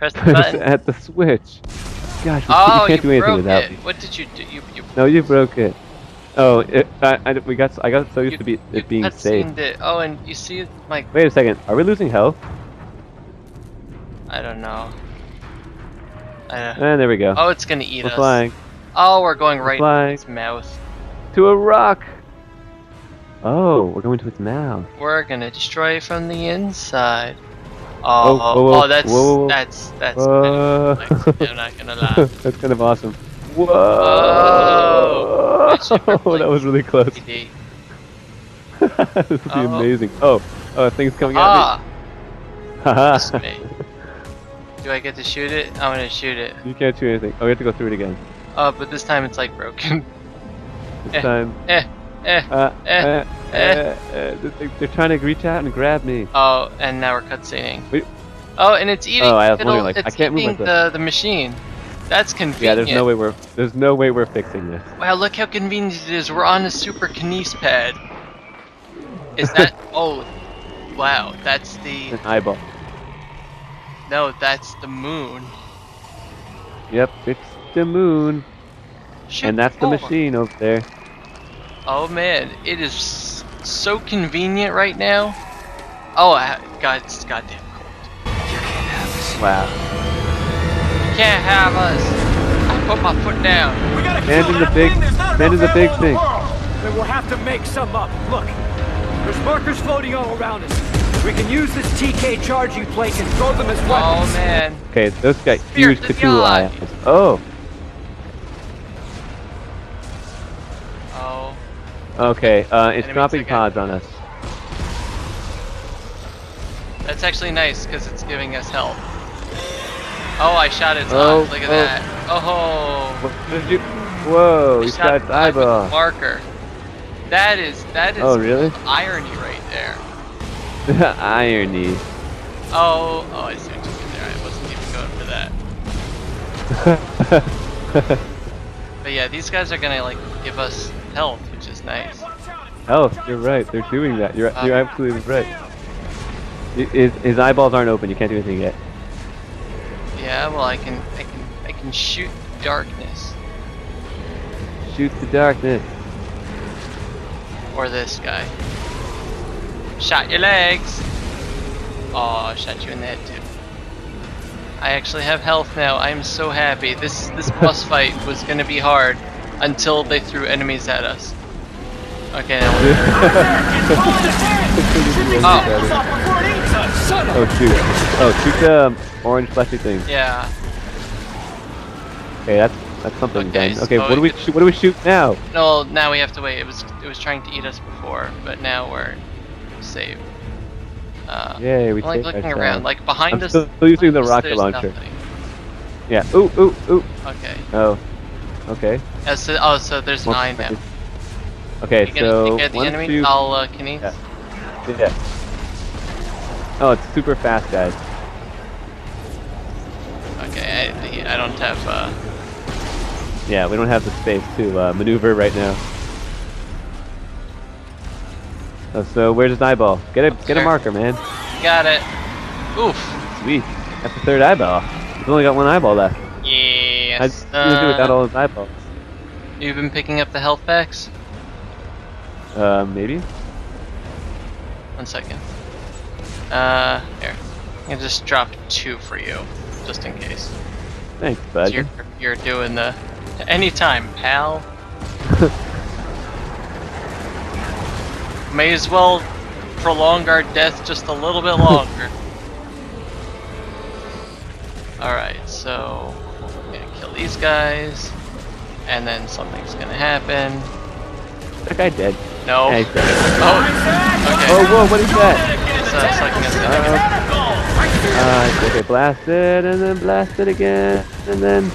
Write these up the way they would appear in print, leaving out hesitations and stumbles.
Press the Just button. at the switch. Gosh, Oh, you can't do anything broke without it. me. What did you do? You No, you broke it. Oh, I got so used to you it being safe. cutscened it. Oh, and you see my. Wait a second. Are we losing health? I don't know. And there we go. Oh, it's gonna eat We're us. flying Oh, we're going We're right flying. in its mouth. to a rock. Oh, we're going to its mouth. We're gonna destroy it from the inside. Oh, Oh, whoa, whoa, oh, that's whoa, whoa, whoa. that's Whoa. kind of I'm not gonna lie. That's kind of awesome. Whoa! Whoa. That ship That like was really close. 3D. This would be Oh. amazing. Oh, things coming at Ah, me. Haha. that's me. Do I get to shoot it? I'm gonna shoot it. You can't shoot anything. Oh, we have to go through it again. Oh, but this time it's like broken. This time. They're trying to reach out and grab me. Oh, and now we're cutscening. Wait. Oh, and it's eating. Oh, I was it'll- wondering, like, I it's can't move eating myself. the machine. That's convenient. Yeah, there's no way we're fixing this. Wow, look how convenient it is. We're on a super Kines pad. Is that? Oh, wow. That's the. An eyeball. No, that's the moon. Yep, it's the moon, Shoot and that's the more. machine over there. Oh man, it is so convenient right now. Oh, God, it's goddamn cold. Wow. You can't have us. I put my foot down. We gotta Man kill in the that big- thing. There's not man in the enough big in thing. world. Then we'll have to make some up. Look, there's markers floating all around us. We can use this TK charging plate and throw them as Oh weapons. man. Okay, those got Spirit huge of Cthulhu God. eyes. Oh, Oh. okay. It's Enemies dropping again. pods on us. That's actually nice because it's giving us health. Oh, I shot its Oh, eye. Look at oh. that. Oh. What did you? Whoa! I You shot shot its its eye with a eyeball. marker. That is Oh, really? irony right there. Irony. Oh, I see what you did there. I wasn't even going for that. But yeah, these guys are gonna like give us health, which is nice. Oh, you're right. They're doing that. You're absolutely right. His eyeballs aren't open. You can't do anything yet. Yeah, well I can shoot darkness. Shoot the darkness. Or this guy. Shot your legs. Oh, I shot you in the head too. I actually have health now. I'm so happy. This boss fight was gonna be hard until they threw enemies at us. Okay. Now Oh shoot! Oh, shoot the orange fleshy thing. yeah. Okay, that's something Okay, then. Okay, so what do we shoot? What do we shoot now? No, now we have to wait. It was trying to eat us before, but now we're safe. Yay, we I'm like saved looking ourselves. around, like behind I'm us. still using the behind us, rocket there's launcher. nothing. Yeah. Ooh, ooh, ooh. Okay. Oh. Okay. So there's an eye now. Okay, You gonna so take out the one, enemy? two. I'll Kines. Yeah. Yeah. Oh, it's super fast, guys. Okay, I don't have Yeah, we don't have the space to maneuver right now. Oh, so where's his eyeball? Get a There. marker, man. got it. Oof. Sweet. That's the third eyeball. He's only got one eyeball left. Yes. How's he gonna do without all his eyeballs? You've been picking up the health packs? Maybe. 1 second. Here. I just dropped 2 for you, just in case. Thanks, So bud. you're doing the anytime, pal. May as well prolong our death just a little bit longer. Alright, so I'm gonna kill these guys, and then something's gonna happen. That guy dead. No. Yeah, he's dead. Oh, okay. Oh, whoa, what is that? It's sucking us in. Okay, blast it, and then blast it again, and then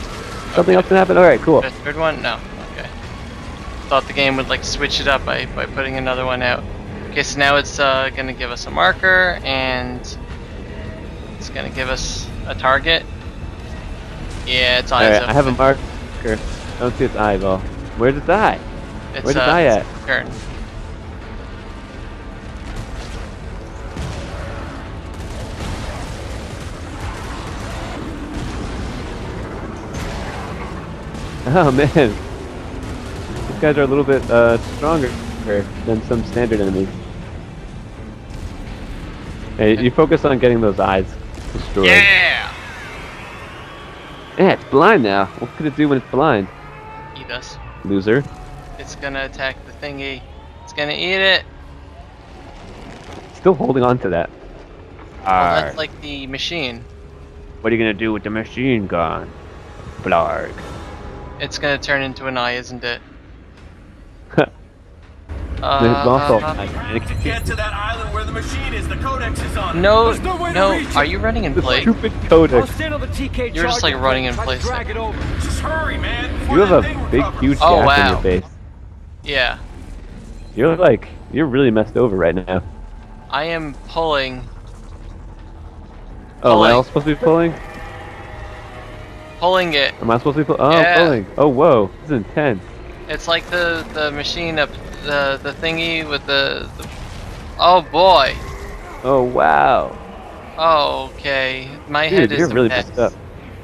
something else can happen. Alright, cool. The third one? No. Okay. Thought the game would like switch it up by putting another one out. Okay, so now it's gonna give us a marker, and it's gonna give us a target. Yeah, it's eyes Alright, up. I have a marker. I don't see its eyeball. Where's its eye? It's, where's its eye at? it's turn. Oh man, these guys are a little bit stronger than some standard enemies. Hey, you focus on getting those eyes destroyed. Yeah! Yeah, it's blind now. What could it do when it's blind? Eat us. Loser. It's gonna attack the thingy. It's gonna eat it. Still holding on to that. Well, that's like the machine. What are you gonna do with the machine gun? Blarg. It's gonna turn into an eye, isn't it? There's also Get to that island where the machine is. The codex is on. No, There's no way to no. reach Are it. you running in the place? stupid I'll codex. stand on the TK You're just, like, charging running plate in and try to place drag there. it over. Just hurry, man. before You have that a thing big, recovers. huge Oh, gap wow. in your face. Yeah. You're really messed over right now. I am pulling. Oh, am I Pulling. all supposed to be pulling? Pulling it. Am I supposed to be pulling? Oh, Yeah. pulling. Oh, whoa. This is intense. It's like the machine up the thingy with the. Oh boy. Oh, wow. Oh, okay. My Dude, head is you're a really mess. messed up.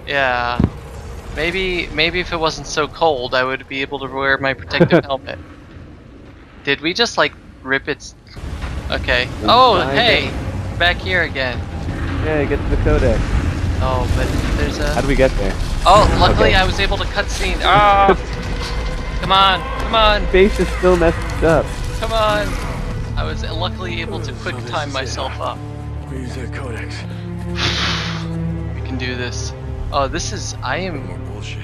Yeah. Maybe if it wasn't so cold, I would be able to wear my protective helmet. Did we just like rip its? Okay. Oh, Inside hey, back here again. Yeah, get to the codex. Oh, but there's How a. do we get there? Oh, luckily Okay. I was able to cutscene. Oh, come on, come on, Face is still messed up. come on. I was luckily able to quick time myself up. We use that codex. We can do this. Oh, this is. I am. Bullshit.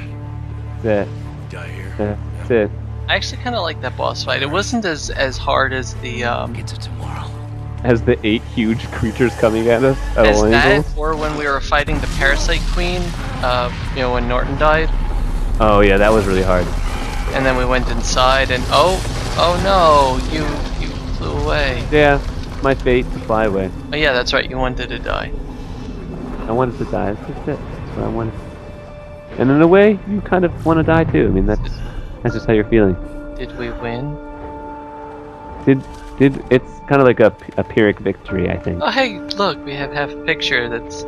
That's it. Die here. That's it. I actually kind of like that boss fight. It wasn't as hard as the. Get to tomorrow. Has the 8 huge creatures coming at us at As all that, angles? or when we were fighting the Parasite Queen, you know, when Norton died, Oh yeah, that was really hard. and then we went inside, and oh no, you flew away. Yeah, my fate to fly away. Oh yeah, that's right, you wanted to die. I wanted to die. That's just it. That's what I wanted. And in a way, you kind of want to die too. I mean, that's just how you're feeling. Did we win? Did it's kind of like a Pyrrhic victory, I think. Oh hey, look, we have half a picture. That's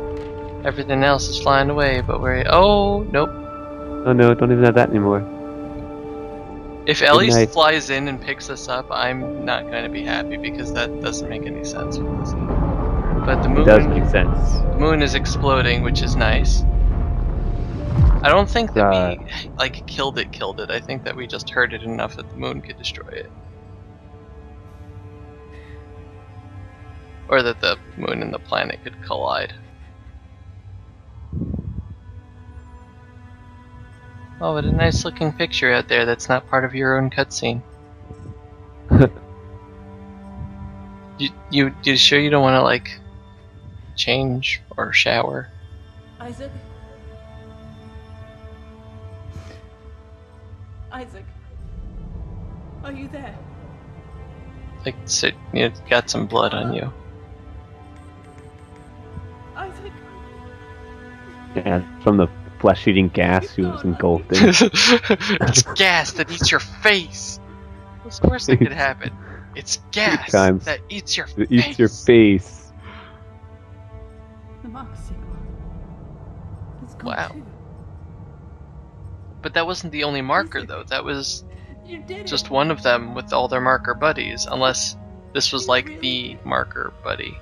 everything else is flying away, but we're nope. Oh no, don't even have that anymore. If Ellie night. flies in and picks us up, I'm not going to be happy because that doesn't make any sense. But the It does moon, make sense. the moon is exploding, which is nice. I don't think that Right. we like killed it. I think that we just hurt it enough that the moon could destroy it, or that the moon and the planet could collide. Oh, what a nice looking picture out there. That's not part of your own cutscene. You sure you don't want to like change or shower? Isaac? Isaac? Are you there? Like, so, you know, got some blood on you. Isaac? Yeah, from the flesh-eating gas she was engulfed in. It's gas that eats your face. What's the worst that could happen? It's gas times. that eats your It face. eats your face. The mark signal. It's gone Wow. too. But that wasn't the only marker, though. That was You did just it. one of them with all their marker buddies. Unless this was like the marker buddy.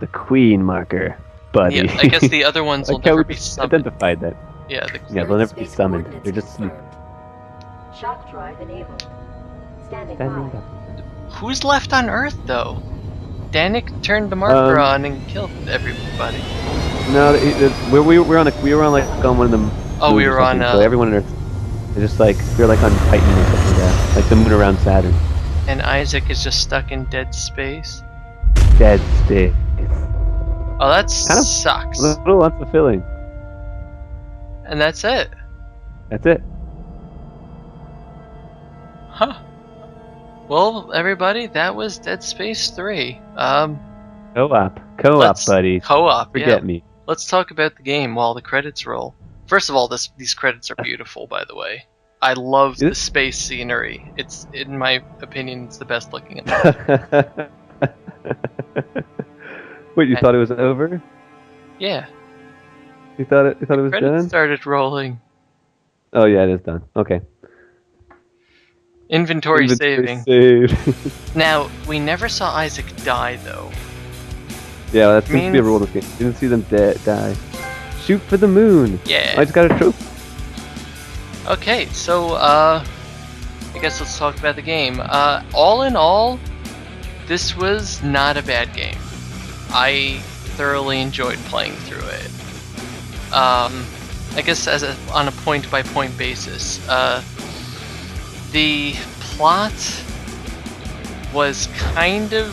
The queen marker, buddy. Yeah, I guess the other ones will Like how never we be just summoned. identified that. Yeah, Yeah, they'll never be summoned. They're just Shock drive enabled. Standing standing by. up. who's left on Earth, though? Danik turned the marker Um, on and killed everybody. No, we were on like on one of them. Oh, we were on, So everyone on Earth, they're just like we were like on Titan or something like that, like the moon around Saturn. And Isaac is just stuck in dead space. Dead space. Oh, that Kind of sucks. A little unfulfilling. And that's it. That's it. Huh. Well, everybody, that was Dead Space 3. Co-op, Let's- buddy. Co-op, Forget yeah. me. Let's talk about the game while the credits roll. First of all, these credits are beautiful, by the way. I love the Is it? space scenery. It's, in my opinion, it's the best looking in the Wait, you thought it was over? Yeah, You thought it was credits done? started rolling. Oh yeah, it is done. Okay. Inventory saving. saved. Now, we never saw Isaac die, though. Yeah, that seems to be a Means- rule in this game. Didn't see them die. Shoot for the moon. Yeah. I just got a trophy. Okay, so, I guess let's talk about the game. All in all, this was not a bad game. I thoroughly enjoyed playing through it. I guess on a point-by-point basis. The plot was kind of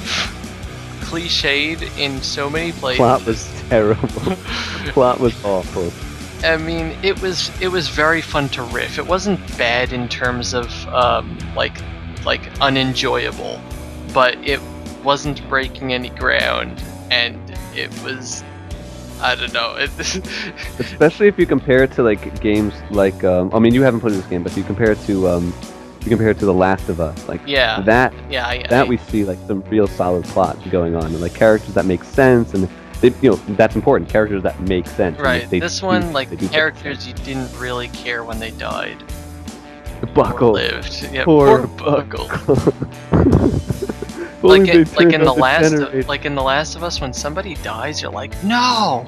cliched in so many places. Plot was terrible. Plot was awful. I mean, it was very fun to riff. It wasn't bad in terms of like unenjoyable, but it wasn't breaking any ground, and it was, I don't know. Especially if you compare it to like games like I mean, you haven't played this game, but if you compare it to The Last of Us, like Yeah. that we see like some real solid plot going on, and like characters that make sense, and they, that's important. Characters that make sense. and Right. they This do- one, like they do make characters you didn't really care when they died. sense. Or Buckle. lived. Yeah, Poor poor Buckle. Only Like they in turned the on generator. In The Last of Us, when somebody dies, you're like, no.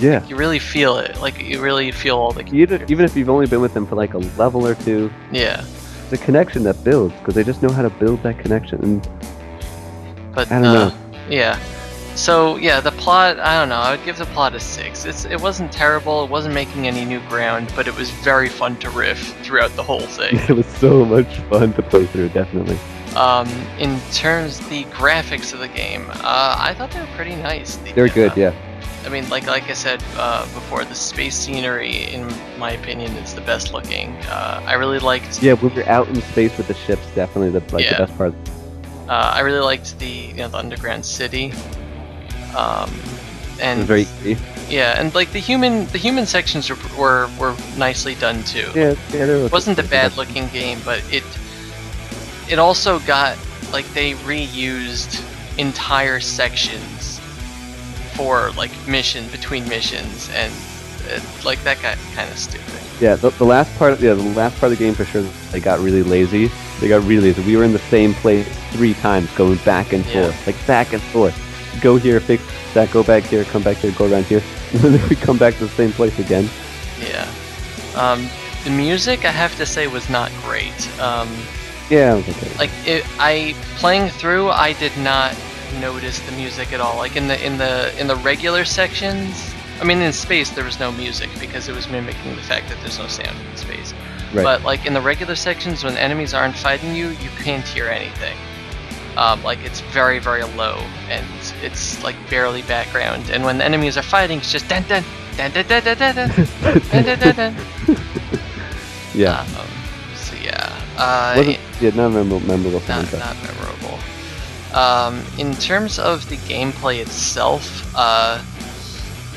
Yeah. You really feel it. Like you really feel all the. Even if you've only been with them for like a level or two, Yeah. it's a connection that builds because they just know how to build that connection. And But I don't know. Yeah. So yeah, the plot. I don't know. I would give the plot a 6. It wasn't terrible. It wasn't making any new ground, but it was very fun to riff throughout the whole thing. it was so much fun to play through. Definitely. In terms of the graphics of the game, I thought they were pretty nice. They're good. Yeah. I mean, like I said before, the space scenery, in my opinion, is the best looking. I really liked. Yeah, when we're out in space with the ships, definitely the Yeah. best part. I really liked the underground city. It And was very easy. yeah, and like the human sections were nicely done too. Yeah, there It wasn't a bad looking game, but it also got, like, they reused entire sections for like between missions, and like that got kind of stupid. Yeah, the last part of the game for sure. They got really lazy. We were in the same place 3 times, going back and Yeah. forth, like back and forth. Go here, fix that. Go back here, come back here, go around here, and then we come back to the same place again. Yeah. The music, I have to say, was not great. Yeah, it was okay. Like playing through, I did not notice the music at all. Like in the regular sections, I mean, in space there was no music because it was mimicking the fact that there's no sound in space. Right. But like in the regular sections, when enemies aren't fighting you, you can't hear anything. Like it's very, very low, and it's like barely background. And when the enemies are fighting, it's just dun dun dun dun dun dun dun dun dun dun dun dun. Yeah. So yeah. Not memorable Not soundtrack. memorable. In terms of the gameplay itself,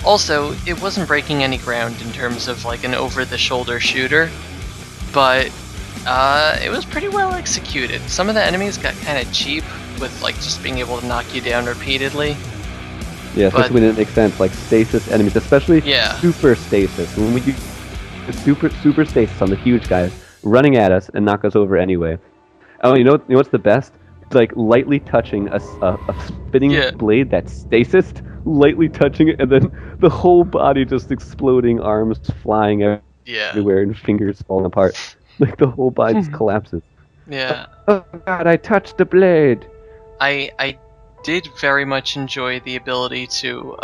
also, it wasn't breaking any ground in terms of like an over-the-shoulder shooter, but it was pretty well executed. Some of the enemies got kind of cheap with like just being able to knock you down repeatedly. Yeah, especially but- when it didn't make sense, like stasis enemies, especially Yeah. super stasis. When we do super stasis on the huge guys running at us and knock us over anyway. Oh, you know what's the best? Like lightly touching a spinning Yeah. blade that's stasis, lightly touching it, and then the whole body just exploding, arms flying Yeah. everywhere, and fingers falling apart. Like the whole body just collapses. Yeah. Oh God! I touched the blade. I did very much enjoy the ability to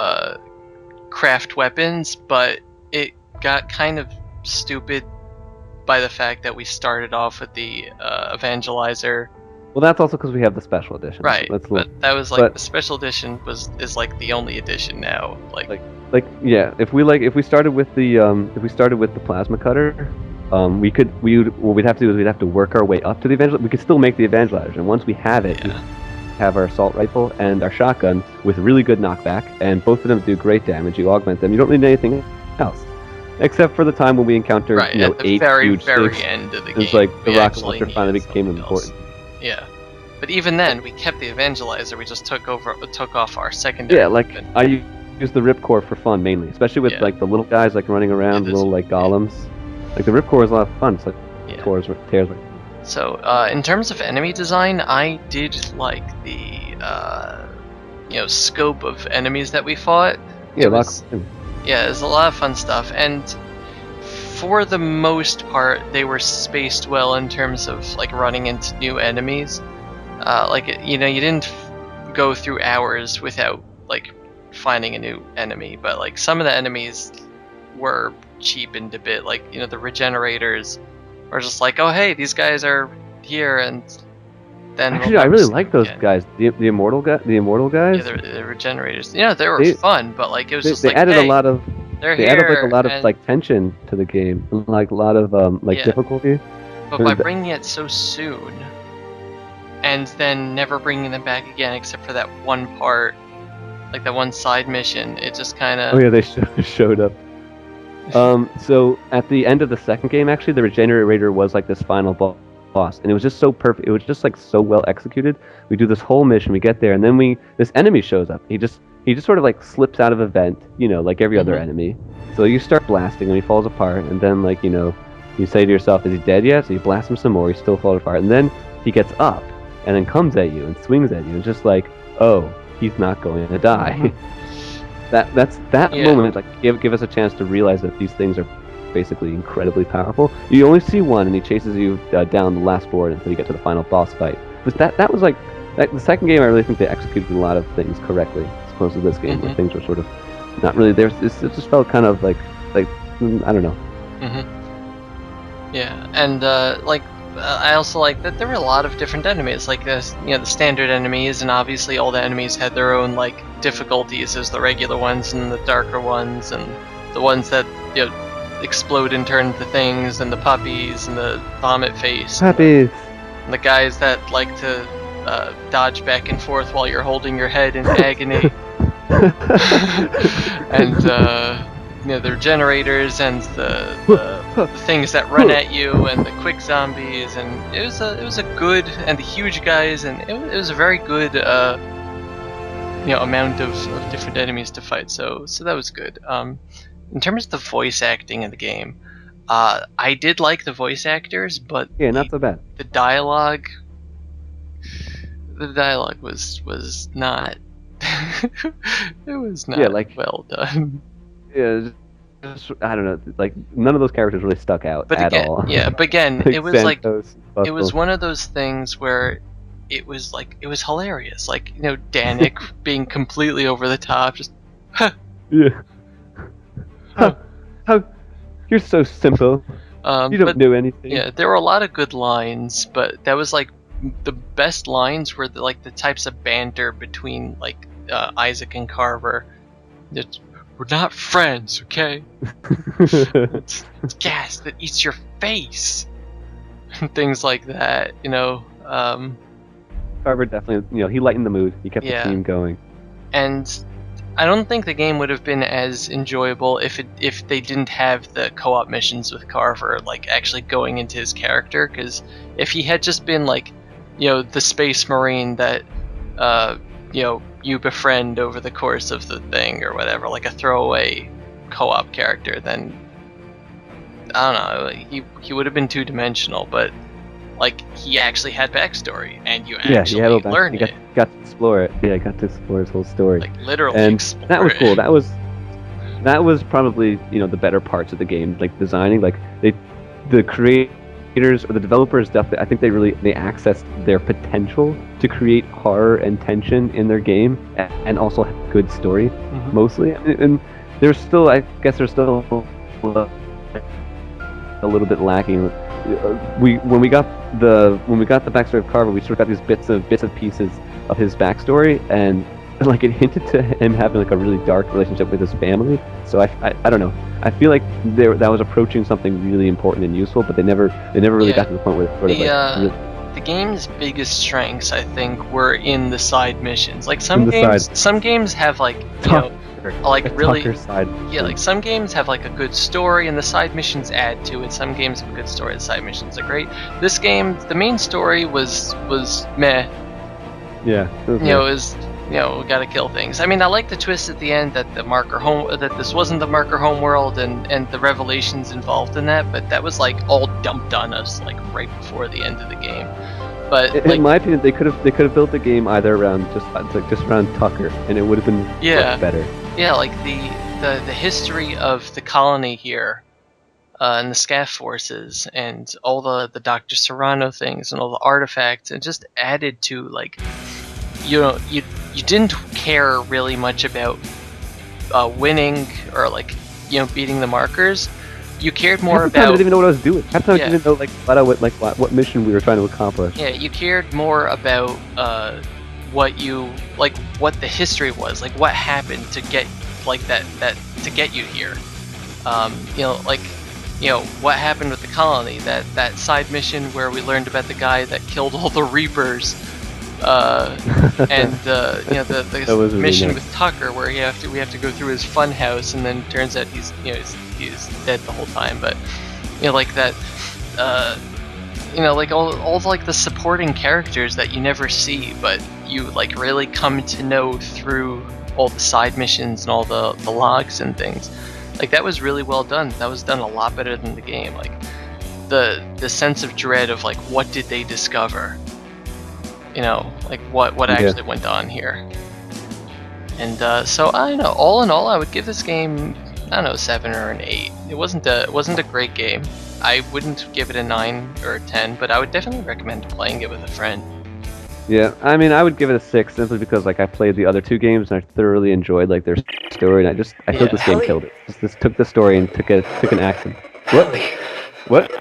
craft weapons, but it got kind of stupid by the fact that we started off with the evangelizer. Well, that's also because we have the special edition. Right, That's but that was like but- the special edition is like the only edition now. Like yeah, if we started with the plasma cutter, we'd have to do is we'd have to work our way up to the evangelizer. We could still make the evangelizer, and once we have it, we Yeah. have our assault rifle and our shotgun with really good knockback, and both of them do great damage. You augment them. You don't need anything else, except for the time when we encounter Right, at the 8 very, huge very things. end of the game. It's like the we rocket actually launcher finally needed became something else. important. Yeah. But even then, we kept the evangelizer. We just took off our secondary. Yeah, like weapon. I use the ripcore for fun mainly, especially with Yeah. like the little guys like running around, Yeah, little like golems. Like the Ripcore is a lot of fun. It's like Yeah. tears. So, in terms of enemy design, I did like the scope of enemies that we fought. Yeah, It lots. was- Yeah, there's a lot of fun stuff, and for the most part, they were spaced well in terms of like running into new enemies. You didn't go through hours without like finding a new enemy, but like some of the enemies were cheapened a bit. Like the regenerators were just like, oh hey, these guys are here, and then Actually, I really like those again. guys. The immortal guys. Yeah, the regenerators. Yeah, they were fun, but like it was just They like, added hey, a lot of. they're They here, added like a lot of and- like tension to the game, like a lot of Yeah. difficulty. But by bringing it so soon, and then never bringing them back again, except for that one part, like that one side mission, it just kind of. Oh yeah, they showed up. So at the end of the second game, actually, the Regenerator was like this final boss, and it was just so perfect. It was just like so well executed. We do this whole mission, we get there, and then this enemy shows up. He just sort of like slips out of a vent, like every other Mhm. enemy. So you start blasting, and he falls apart, and then you say to yourself, "Is he dead yet?" So you blast him some more. He still falls apart, and then he gets up, and then comes at you and swings at you. It's just like, oh, he's not going to die. That's Yeah. moment, like give us a chance to realize that these things are basically incredibly powerful. You only see one, and he chases you down the last board until you get to the final boss fight. But that was like the second game. I really think they executed a lot of things correctly, as opposed to this game where Mhm. things were sort of not really there. It just felt kind of like I don't know. Yeah, and I also like that there were a lot of different enemies, like the standard enemies, and obviously all the enemies had their own like difficulties. There's the regular ones and the darker ones, and the ones that explode and turn into things, and the puppies and the vomit face, Puppies. and the guys that like to dodge back and forth while you're holding your head in agony, and the regenerators and the things that run at you, and the quick zombies, and it was a good, and the huge guys, and it was a very good amount of different enemies to fight. So that was good. In terms of the voice acting in the game, I did like the voice actors, but Yeah, not so bad. the dialogue was not it was not Yeah, like- well done. Yeah, I don't know. Like none of those characters really stuck out But at again, all. but again, Like it was like Santos, it was Buckle. one of those things where it was hilarious. Like Danik being completely over the top, just Yeah. How you're so simple. You don't but know anything. yeah, there were a lot of good lines, but that was like the best lines were the types of banter between Isaac and Carver. It's, we're not friends, okay? It's gas that eats your face, and things like that. Carver definitely, he lightened the mood. He kept Yeah. the team going. And I don't think the game would have been as enjoyable if they didn't have the co-op missions with Carver, actually going into his character. Because if he had just been the Space Marine that you befriend over the course of the thing or whatever, like a throwaway co-op character, then I don't know, he would have been two-dimensional. But he actually had backstory, and you Yeah, actually he had a learned he it. got to explore it. Yeah, got to explore his whole story. Literally And explore that was it. cool. That was probably the better parts of the game, designing. The creators or the developers, I think they accessed their potential to create horror and tension in their game, and also have good story Mhm. mostly. And there's still, I guess, there's still a little bit lacking. When we got the backstory of Carver, we sort of got these bits of pieces of his backstory, and it hinted to him having a really dark relationship with his family. So I don't know. I feel like that was approaching something really important and useful, but they never really Yeah. got to the point where it sort of really, The game's biggest strengths, I think, were in the side missions. In the side. Some games have a really, darker side. yeah, some games have a good story, and the side missions add to it. Some games have a good story, the side missions are great. This game, the main story was meh. Yeah. It was you know, we gotta kill things. I mean, I like the twist at the end that this wasn't the marker home world and the revelations involved in that, but that was like all dumped on us like right before the end of the game. But In my opinion, they could have built the game either around just around Tucker, and it would have been much better. Yeah, like the history of the colony here, and the SCAF forces, and all the Dr. Serrano things, and all the artifacts, and just added to like, you know, you didn't care really much about winning or like, you know, beating the markers. You cared more Half the time I about. didn't even know what I was doing. Half the time I Yeah. didn't know what mission we were trying to accomplish. Yeah, you cared more about what the history was, like what happened to get like that to get you here. You know, like, you know, what happened with the colony, that side mission where we learned about the guy that killed all the Reapers, and you know, That was the really mission nice. with Tucker where we have to go through his fun house, and then turns out he's dead the whole time. But you know, like that, you know, like all like the supporting characters that you never see, but you like really come to know through all the side missions and all the logs and things. Like that was really well done. That was done a lot better than the game. Like the sense of dread of like what did they discover? You know, like what actually went on here. And so I don't know. All in all, I would give this game, I don't know, 7 or an 8. It wasn't a great game. I wouldn't give it a 9 or a 10, but I would definitely recommend playing it with a friend. Yeah, I mean, I would give it a 6 simply because like I played the other two games and I thoroughly enjoyed like their story, and I feel this game killed it. This took the story and took an action. What?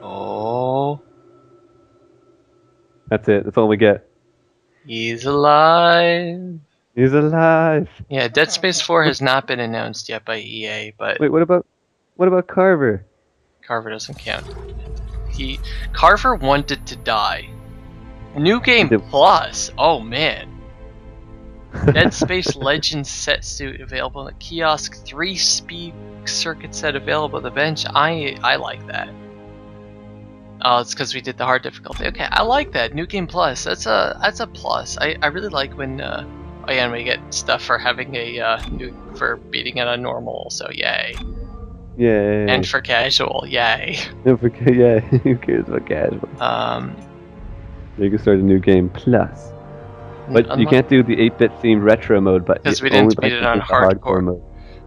Oh, That's it. That's all we get. he's alive. He's alive. Yeah, Dead Space 4 has not been announced yet by EA, but Wait, what about Carver? Carver doesn't count. Carver wanted to die. New Game Plus. Oh man. Dead Space Legends set suit available in the kiosk. 3-speed circuit set available at the bench. I like that. Oh, it's because we did the hard difficulty. Okay, I like that. New Game Plus. That's a plus. I really like when and we get stuff for having for beating it on normal. So yay. Yay. And for casual, yay. Don't forget, yeah, who cares about casual? You can start a new game plus. But you can't do the 8-bit themed retro mode, but because we only didn't beat it on the hardcore mode.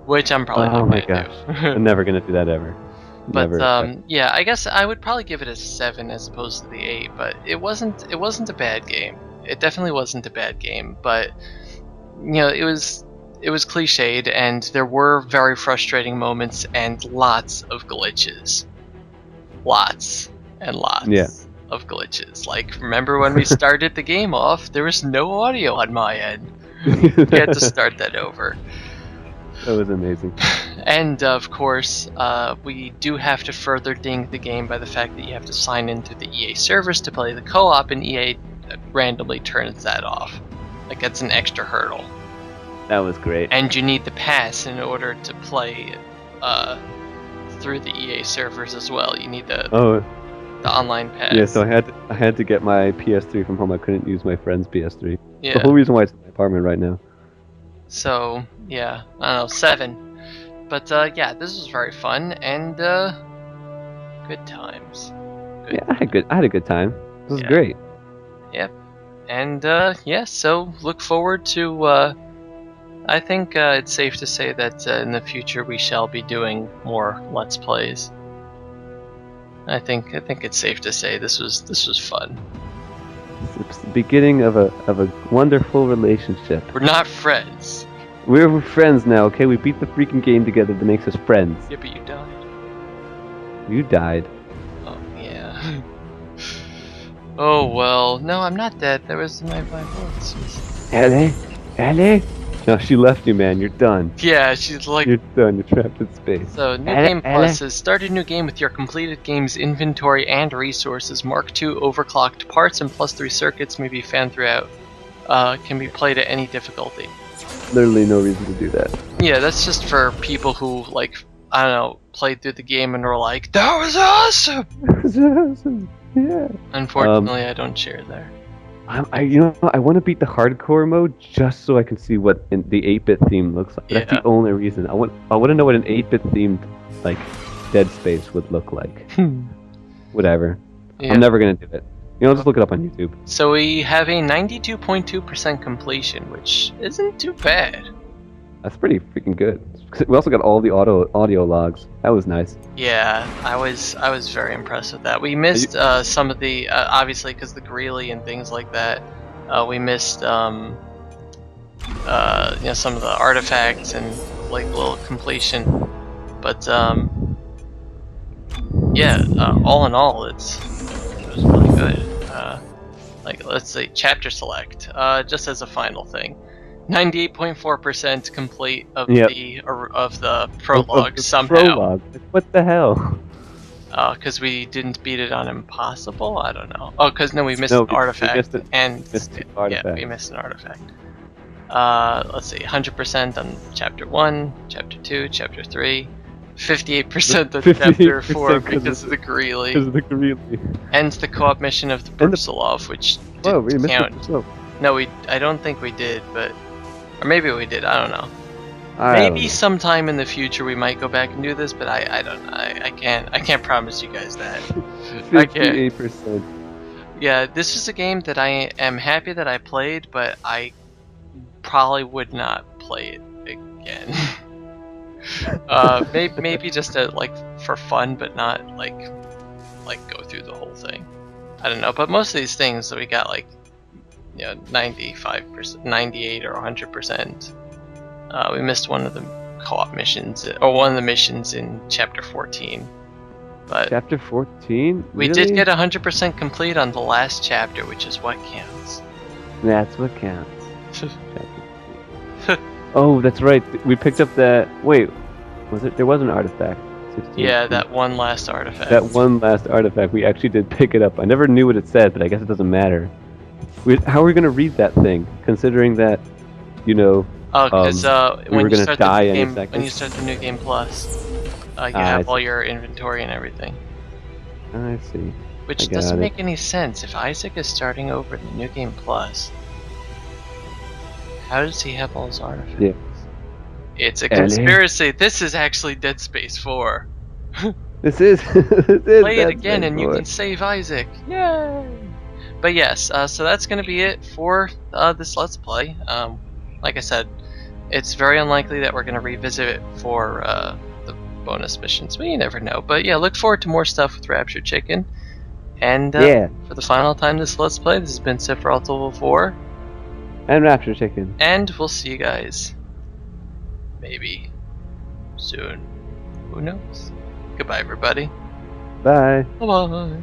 which I'm probably Oh not my gonna gosh, do. I'm never gonna do that ever. But Never. yeah, I guess I would probably give it a 7 as opposed to the 8. But it wasn't a bad game. It definitely wasn't a bad game. But you know, it was cliched, and there were very frustrating moments and lots of glitches. Lots and lots of glitches. Like, remember when we started the game off, there was no audio on my end. We had to start that over. That was amazing. And of course, we do have to further ding the game by the fact that you have to sign into the EA servers to play the co-op, and EA randomly turns that off. Like, that's an extra hurdle. That was great. And you need the pass in order to play through the EA servers as well. You need the online pass. Yeah, so I had to get my PS3 from home. I couldn't use my friend's PS3. Yeah. The whole reason why it's in my apartment right now. So yeah, I don't know, 7. But yeah, this was very fun and good times. Yeah, I had a good time. This was great. Yep. And yeah, so look forward to. I think it's safe to say that in the future we shall be doing more Let's Plays. I think it's safe to say this was fun. It's the beginning of a wonderful relationship. We're not friends. We're friends now, okay? We beat the freaking game together that makes us friends. Yeah, but you died. You died. Oh yeah. Oh well, no, I'm not dead. There was my bullets. Ellie? No, she left you, man. You're done. Yeah, she's like. You're done. You're trapped in space. So, New Game Plus says, start a new game with your completed game's inventory and resources. Mark II overclocked parts and +3 circuits may be found throughout. Can be played at any difficulty. Literally no reason to do that. Yeah, that's just for people who, like, I don't know, played through the game and were like, that was awesome! That was awesome. Yeah. Unfortunately, I don't share there. I want to beat the hardcore mode just so I can see what the 8-bit theme looks like. That's Yeah. the only reason. I want to know what an 8-bit themed like Dead Space would look like. Whatever. Yeah. I'm never gonna do it. I'll just look it up on YouTube. So we have a 92.2% completion, which isn't too bad. That's pretty freaking good. We also got all the audio logs. That was nice. Yeah, I was very impressed with that. We missed some of the obviously because the Greeley and things like that. We missed some of the artifacts and like little completion, but all in all, it was really good. Like let's say chapter select, just as a final thing. 98.4% complete of Yep. the prologue Of the somehow. Prologue. What the hell? Because we didn't beat it on impossible. I don't know. Oh, because we missed No, an we artifact missed it. and Missed an yeah, artifact. we missed an artifact. Let's see, 100% on chapter 1, chapter 2, chapter 3, 58% on chapter 4 because of the Greeley, Because of the Greeley. and the co-op mission of the And the- Brusilov, which Whoa, we didn't missed count. it. So, No, I don't think we did, but or maybe we did. I don't know. I don't Maybe know. sometime in the future we might go back and do this, but I don't know. I can't promise you guys that. I can't. 58%. Yeah, this is a game that I am happy that I played, but I probably would not play it again. Maybe just for fun, but not like go through the whole thing. I don't know, but most of these things that we got 95%, 98 or 100%. We missed one of the co-op missions, or one of the missions in chapter 14. But Chapter 14? we Really? did get 100% complete on the last chapter, which is what counts. That's what counts. Chapter 14. Oh, that's right. We picked up that. Wait, was it? There was an artifact. 16. Yeah, that one last artifact. That one last artifact. We actually did pick it up. I never knew what it said, but I guess it doesn't matter. How are we gonna read that thing? Considering that, Oh, because we were gonna die any when second. you start the new game plus, you I have see. all your inventory and everything. I see. Which I got doesn't it. make any sense. If Isaac is starting over the new game plus, how does he have all his artifacts? Yeah. It's a And conspiracy. This is actually Dead Space 4. This is. Play it again and you can save Isaac. Yay! But yes, so that's going to be it for this Let's Play. Like I said, it's very unlikely that we're going to revisit it for the bonus missions, but you never know. But yeah, look forward to more stuff with Rapture Chicken. And Yeah. for the final time this Let's Play, this has been Sephiroth 4, And Rapture Chicken. and we'll see you guys maybe soon. Who knows? Goodbye, everybody. Bye. Bye-bye.